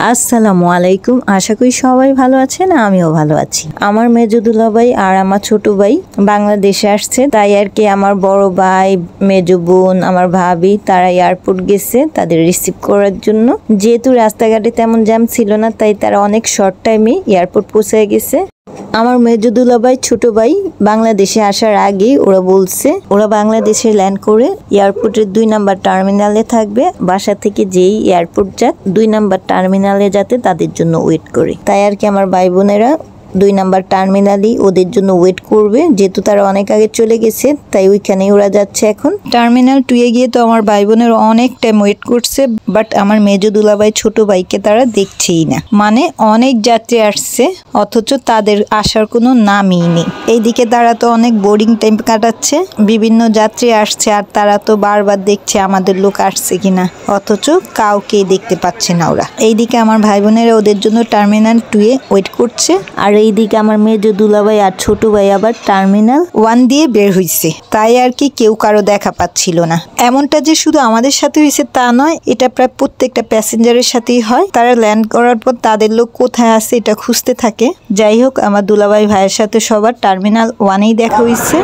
আসসালামু আলাইকুম। আশা করি সবাই ভালো আছেন, আমিও ভালো আছি। আমার মেজো দুলাভাই আর আমার ছোট ভাই বাংলাদেশে আসছে, তাই আর কি আমার বড় ভাই, মেজো বোন, আমার ভাবি তারা এয়ারপোর্ট গেছে তাদের রিসিভ করার জন্য। যেহেতু রাস্তাঘাটে তেমন জ্যাম ছিল না, তাই তারা অনেক শর্ট টাইমে এয়ারপোর্ট পৌঁছে গেছে। আমার মেজো দুলাভাই ছোট ভাই বাংলাদেশে আসার আগে ওরা বলছে ওরা বাংলাদেশে ল্যান্ড করে এয়ারপোর্টের 2 নাম্বার টার্মিনালে থাকবে। বাসা থেকে যেই এয়ারপোর্ট যাক 2 নাম্বার টার্মিনালে যাতে তাদের জন্য ওয়েট করে। তাই আর কি আমার ভাই বোনেরা 2 নাম্বার টার্মিনালই ওদের জন্য ওয়েট করবে। যেহেতু তারা অনেক আগে চলে গেছে, তাই ওইখানেই ওরা যাচ্ছে এখন। টার্মিনাল 2 এ গিয়ে তো আমার ভাই বোনের অনেক টাইম ওয়েট করছে, বাট আমার মেজো দুলাভাই ছোট ভাইকে তারা দেখছেই না। মানে অনেক যাত্রী আসছে অথচ তাদের আসার কোনো নামই নেই। এইদিকে তারা তো অনেক বোরিং টাইম কাটাচ্ছে, বিভিন্ন যাত্রী আসছে আর তারা তো বারবার দেখছে আমাদের লোক আসছে কিনা, অথচ কাউকেই দেখতে পাচ্ছে না ওরা। এইদিকে আমার ভাই বোনেরা ওদের জন্য টার্মিনাল 2 এ ওয়েট করছে, আর এইদিকে আমার মেজো দুলাভাই আর ছোট ভাই আবার টার্মিনাল 1 দিয়ে বের হইছে। তাই আর কি কেউ কারো দেখা পাচ্ছিল না। এমনটা যে শুধু আমাদের সাথে হয়েছে তা নয়, এটা প্রায় প্রত্যেকটা প্যাসেঞ্জারের সাথেই হয়। তারা ল্যান্ড করার পর তাদের লোক কোথায় আছে এটা খুঁজতে থাকে। যাই হোক, আমার দুলাভাই ভাইয়ের সাথে সবার টার্মিনাল 1 এই দেখা হয়েছে।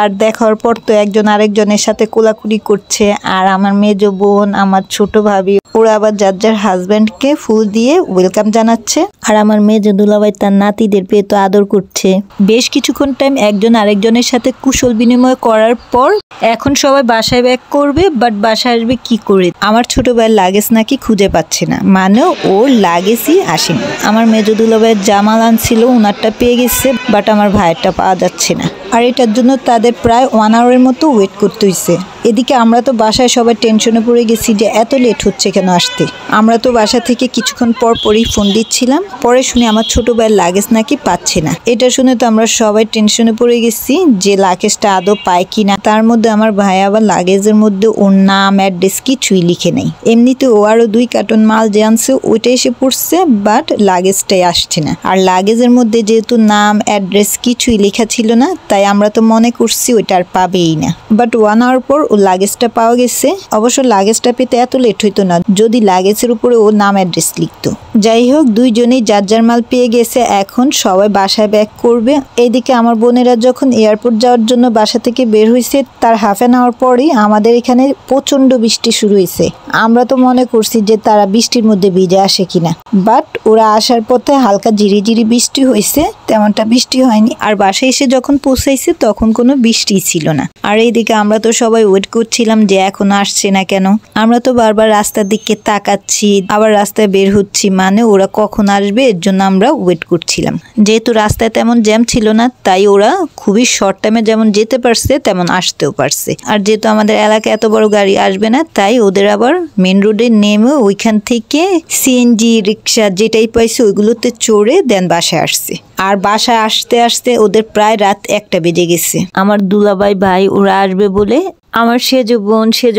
আর দেখার পর তো একজন আরেকজনের সাথে কোলাকুলি করছে। আর আমার মেজো বোন, আমার ছোট ভাবি ওরা আবার যার যার হাজবেন্ডকে ফুল দিয়ে ওয়েলকাম জানাচ্ছে। আর আমার মেজো দুলাভাই তার নাতিদের পেয়ে তো আদর করছে। বেশ কিছুক্ষণ টাইম একজন আরেকজনের সাথে কুশল বিনিময় করার পর এখন সবাই বাসায় ব্যাক করবে। বাট বাসায় আসবে কি করে? আমার ছোট ভাইয়ের লাগেজ নাকি খুঁজে পাচ্ছে না, মানে ওর লাগেজই আসেনি। আমার মেজো দুলাভাইয়ের জামাল আনছিল, ওনারটা পেয়ে গেছে, বাট আমার ভাইয়েরটা পাওয়া যাচ্ছে না। আর এটার জন্য তাদের প্রায় 1 আওয়ারের মতো ওয়েট করতে হয়েছে। এদিকে আমরা তো বাসায় সবাই টেনশনে পড়ে গেছি যে এত লেট হচ্ছে কেন আসতে। আমরা তো বাসা থেকে কিছুক্ষণ পর পরই ফোন দিচ্ছিলাম, পরে শুনে আমার ছোট ভাইয়ের লাগেজ নাকি পাচ্ছে না। এটা শুনে তো আমরা সবাই টেনশনে পড়ে গেছি যে লাগেজটা আদৌ পায় কিনা। তার মধ্যে আমার ভাই আবার লাগেজের মধ্যে ওর নাম, অ্যাড্রেস কিছুই লিখে নেই। এমনিতে ও আরো 2 কার্টন মাল যে আনছে ওইটা এসে পড়ছে, বাট লাগেজটাই আসছে না। আর লাগেজের মধ্যে যেহেতু নাম, অ্যাড্রেস কিছুই লেখা ছিল না, তাই আমরা তো মনে করছি ওইটা আর পাবেই না। বাট 1 আওয়ার পর ও লাগেজটা পাওয়া গেছে। অবশ্য লাগেজটা পেতে এত লেট হইতো না যদি লাগেজের উপরে ও নাম, অ্যাড্রেস লিখতো। যাই হোক, দুইজনেই যার যার মাল পেয়ে গেছে। এখন সবাই বাসায় ব্যাক করবে। এইদিকে আমার বোনেরা যখন এয়ারপোর্ট যাওয়ার জন্য বাসা থেকে বের হয়েছে, তার হাফ অ্যান আওয়ার পরই আমাদের এখানে প্রচন্ড বৃষ্টি শুরু হয়েছে। আমরা তো মনে করছি যে তারা বৃষ্টির মধ্যে ভিজে আসে কিনা, বাট ওরা আসার পথে হালকা ঝিরিঝিরি বৃষ্টি হয়েছে, তেমনটা বৃষ্টি হয়নি। আর বাসায় এসে যখন পৌঁছাইছে তখন কোনো বৃষ্টি ছিল না। আর এইদিকে আমরা তো সবাই ওয়েট করছিলাম যে এখন আসছে না কেন। আমরা তো বারবার রাস্তার দিকে তাকাচ্ছি, আবার রাস্তায় বের হচ্ছি, মানে ওরা কখন আসবে এর জন্য আমরা ওয়েট করছিলাম। যেহেতু রাস্তায় তেমন জ্যাম ছিল না, তাই ওরা খুবই শর্ট টাইমে যেমন যেতে পারছে তেমন আসতেও পারছে। আর যেহেতু আমাদের এলাকায় এত বড় গাড়ি আসবে না, তাই ওদের আবার মেন রোডে নেমে ওইখান থেকে সিএনজি রিক্সা যেটাই পাইছে ওইগুলোতে চড়ে দেন বাসায় আসছে। আর বাসায় আসতে আসতে ওদের প্রায় রাত 1টা বেজে গেছে। আমার দুলাভাই ভাই ওরা আসবে বলে আমার সেজো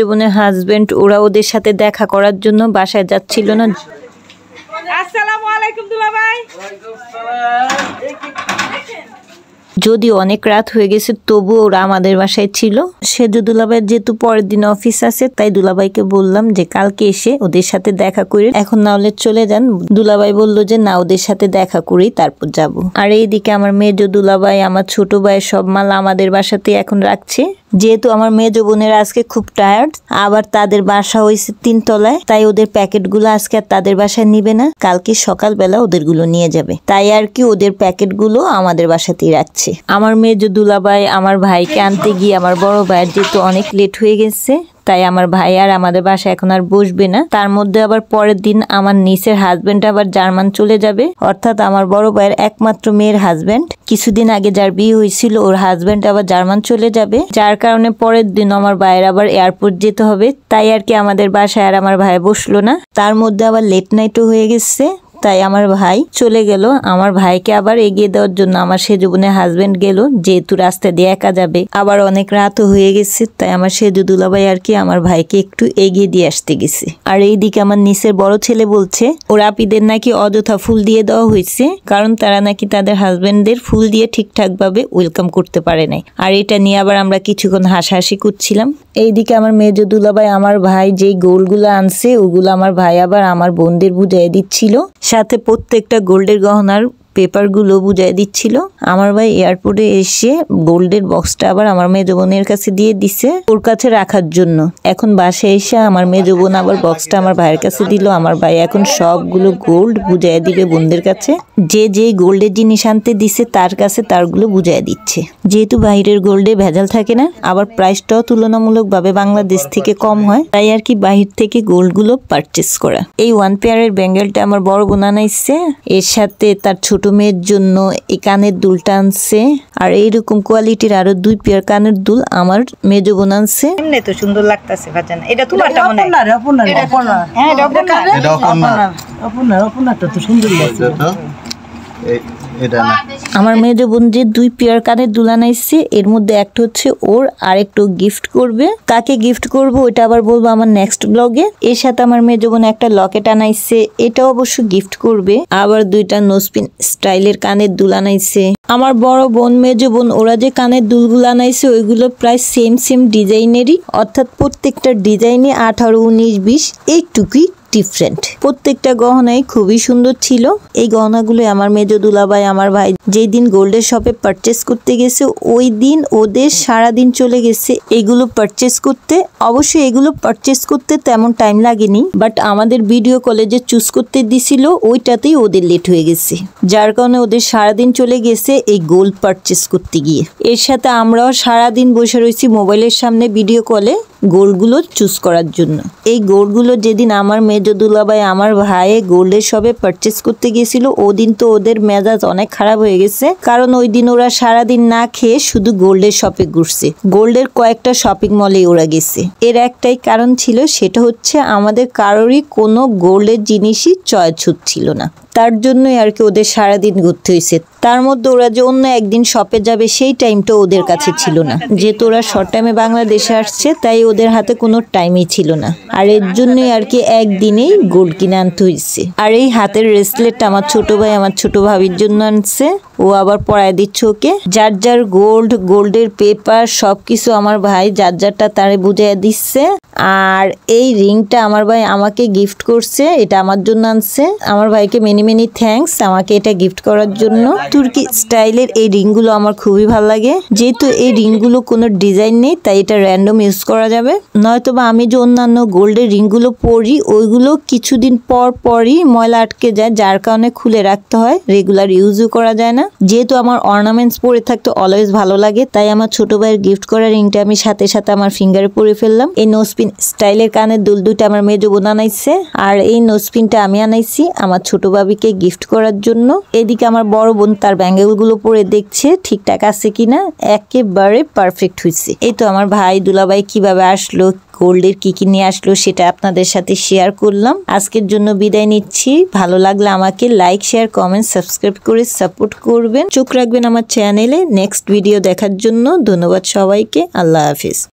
বোনের হাজবেন্ড ওরা ওদের সাথে দেখা করার জন্য বাসায় যাচ্ছিল না। আসসালামু আলাইকুম দুলাভাই। যদি অনেক রাত হয়ে গেছে তবু ওরা আমাদের বাসায় ছিল। সেজো দুলাভাইয়ের যেহেতু পরের দিন অফিস আছে, তাই দুলাভাইকে বললাম যে কালকে এসে ওদের সাথে দেখা করে এখন না হলে চলে যান। দুলাভাই বলল যে না, ওদের সাথে দেখা করেই তারপর যাব। আর এইদিকে আমার মেজো দুলাভাই আমার ছোট ভাইয়ের সব মাল আমাদের বাসাতে এখন রাখছে। যেহেতু আমার মেজো বোনেরা আজকে খুব টায়ার্ড, আবার তাদের বাসা হয়েছে 3 তলায়, তাই ওদের প্যাকেটগুলো আজকে আর তাদের বাসায় নিবে না, কালকে সকালবেলা ওদেরগুলো নিয়ে যাবে। তাই আর কি ওদের প্যাকেটগুলো আমাদের বাসাতেই রাখছে। আমার মেজো দুলাভাই আমার ভাইকে আনতে গিয়ে আমার বড় ভাইয়ের যেহেতু অনেক লেট হয়ে গেছে, তাই আমার ভাই আর আমাদের বাসায় এখন আর বসবে না। তার মধ্যে আবার পরের দিন আমার নিসের হাজবেন্ড আবার জার্মান চলে যাবে, অর্থাৎ আমার বড় ভাইয়ের একমাত্র মেয়ের হাজবেন্ড। কিছুদিন আগে যার বিয়ে হয়েছিল ওর হাজবেন্ড আবার জার্মান চলে যাবে, যার কারণে পরের দিন আমার ভাইয়ের আবার এয়ারপোর্ট যেতে হবে। তাই আর কি আমাদের বাসায় আর আমার ভাই বসলো না। তার মধ্যে আবার লেট নাইটও হয়ে গেছে, তাই আমার ভাই চলে গেল। আমার ভাইকে আবার এগিয়ে দেওয়ার জন্য আমার সেজো বোনের হাজবেন্ড গেল, যেহেতু রাস্তা দিয়ে একা যাবে, আবার অনেক রাতও হয়ে গেছে, তাই আমার সেজো দুলাভাই আর কি আমার ভাইকে একটু এগিয়ে দিয়ে আসতে গেছে। আর এইদিকে আমার নিচের বড় ছেলে বলছে ওর আপিদের নাকি অযথা ফুল দিয়ে দেওয়া হয়েছে, কারণ তারা নাকি তাদের হাজবেন্ডদের ফুল দিয়ে ঠিকঠাক ভাবে ওয়েলকাম করতে পারে নাই। আর এটা নিয়ে আবার আমরা কিছুক্ষণ হাসাহাসি করছিলাম। এইদিকে আমার মেজো দুলাভাই আমার ভাই যেই গোলগুলো আনছে ওগুলো আমার ভাই আবার আমার বোনদের বুঝাই দিচ্ছিল, সাথে প্রত্যেকটা গোল্ডের গহনার পেপারগুলো বুঝাই দিচ্ছিল। আমার ভাই এয়ারপোর্টে এসে গোল্ডের বক্সটা আবার আমার মেজো বোনের কাছে দিয়ে দিছে ওর কাছে রাখার জন্য। এখন বাসায় এসে আমার মেজো বোন আবার বক্সটা আমার ভাইয়ের কাছে দিল। আমার ভাই এখন সবগুলো গোল্ড বুঝাই দিবে বোনদের কাছে, যে যে গোল্ডের জিনিস আনতে দিছে তার কাছে তারগুলো বুঝাই দিচ্ছে। যেহেতু বাইরের গোল্ডে ভেজাল থাকে না, আবার প্রাইসটাও তুলনামূলকভাবে বাংলাদেশ থেকে কম হয়, তাই আর কি বাহির থেকে গোল্ডগুলো পারচেস করা। এই ওয়ান পেয়ারের ব্যাঙ্গেলটা আমার বড় বোন আনাইছে, এর সাথে তার ছোট মেয়ের জন্য এই কানের দুলটা আনছে, আর এইরকম কোয়ালিটির আরো 2 পেয়ার কানের দুল আমার মেজো বোন আনছে। এমনি তো সুন্দর লাগতাছে ভাজান। এটা তোমারটা মনে হয়? হ্যাঁ এটা আপনার তো সুন্দর লাগছে। আমার মেজো বোন যে 2 পেয়ার কানের দুল আনাইছে, এর মধ্যে একটা হচ্ছে ওর, আর একটু গিফট করবে। কাকে গিফট করবো ওইটা আবার বলবো আমার নেক্সট ব্লগে। এর সাথে আমার মেজো বোন একটা লকেট আনাইছে, এটা অবশ্য গিফট করবে। আবার 2টা নোসপিন স্টাইলের কানের দুল আনাইছে। আমার বড় বোন মেজো বোন ওরা যে কানের দুলগুলো আনাইছে ওইগুলো প্রায় সেম ডিজাইনেরই, অর্থাৎ প্রত্যেকটা ডিজাইনে 18, 19, 20 এইটুকুই ডিফারেন্ট। প্রত্যেকটা গহনাই খুবই সুন্দর ছিল। এই গহনাগুলো আমার মেজো দুলাভাই আমার ভাই যেই দিন গোল্ডের শপে পারচেস করতে গেছে ওই দিন ওদের সারাদিন চলে গেছে এগুলো পারচেস করতে। অবশ্যই এগুলো পারচেস করতে তেমন টাইম লাগেনি, বাট আমাদের ভিডিও কলে যে চুজ করতে দিছিল ওইটাতেই ওদের লেট হয়ে গেছে, যার কারণে ওদের সারাদিন চলে গেছে এই গোল্ড পারচেস করতে গিয়ে। এর সাথে আমরাও সারাদিন বসে রয়েছি মোবাইলের সামনে ভিডিও কলে গোল্ডগুলো চুজ করার জন্য। এই গোল্ডগুলো যেদিন আমার মেজো দুলাভাই আমার ভাই গোল্ডের শপে পারচেস করতে গিয়েছিল ওদিন তো ওদের মেজাজ অনেক খারাপ হয়ে গেছে, কারণ ওই দিন ওরা সারাদিন না খেয়ে শুধু গোল্ডের শপে ঘুরছে। গোল্ডের কয়েকটা শপিং মলে ওরা গেছে। এর একটাই কারণ ছিল, সেটা হচ্ছে আমাদের কারোরই কোনো গোল্ডের জিনিসই চয়েস হচ্ছিল না, তার জন্যই আর কি ওদের সারাদিন ঘুরতে হয়েছে। তার মধ্যে ওরা যে অন্য একদিন শপে যাবে সেই টাইমটা ওদের কাছে ছিল না, যেহেতু ওরা শর্ট টাইমে বাংলাদেশে আসছে তাই ওদের হাতে কোনো টাইমই ছিল না। আর এর জন্যই আর কি একদিনেই গোল্ড কিনে আনতে হয়েছে। আর এই হাতের ব্রেসলেটটা আমার ছোট ভাই আমার ছোট ভাবির জন্য আনছে, ও আবার পরায় দিচ্ছে ওকে। যার যার গোল্ডের পেপার সবকিছু আমার ভাই যার যারটা তারে বুঝিয়ে দিচ্ছে। আর এই রিংটা আমার ভাই আমাকে গিফট করছে, এটা আমার জন্য আনছে। আমার ভাইকে মেনি থ্যাঙ্কস আমাকে এটা গিফট করার জন্য। তুর্কি স্টাইলের এই রিংগুলো আমার খুবই ভালো লাগে, যেহেতু এই রিংগুলো কোনো ডিজাইন নেই তাই এটা র্যান্ডম ইউজ করা যাবে। নয়তোবা আমি যে অন্যান্য গোল্ডের রিংগুলো পরি ওইগুলো কিছুদিন পরই ময়লা আটকে যায়, যার কারণে খুলে রাখতে হয়, রেগুলার ইউজও করা যায় না। যেহেতু আমার অর্নামেন্টস পরে থাকতে অলওয়েজ ভালো লাগে, তাই আমার ছোট ভাইয়ের গিফট করা রিংটা আমি সাথে আমার ফিঙ্গারে পরে ফেললাম। এই নোসপিন স্টাইলের কানের দুল 2টা আমার মেজো বোন আনাইছে, আর এই নোসপিনটা আমি আনাইছি আমার ছোট ভাবিকে গিফট করার জন্য। এদিকে আমার বড় বোন তার ব্যাঙ্গেলগুলো পরে দেখছে ঠিকঠাক আছে কিনা, একেবারে পারফেক্ট হয়েছে। এই তো আমার ভাই দুলাভাই কিভাবে আসলো, গোল্ডের কি নিয়ে আসলো সেটা আপনাদের সাথে শেয়ার করলাম। আজকের জন্য বিদায় নিচ্ছি। ভালো লাগলে আমাকে লাইক, শেয়ার, কমেন্ট, সাবস্ক্রাইব করে সাপোর্ট করবেন। চোখ রাখবেন আমার চ্যানেলে নেক্সট ভিডিও দেখার জন্য। ধন্যবাদ সবাইকে। আল্লাহ হাফিজ।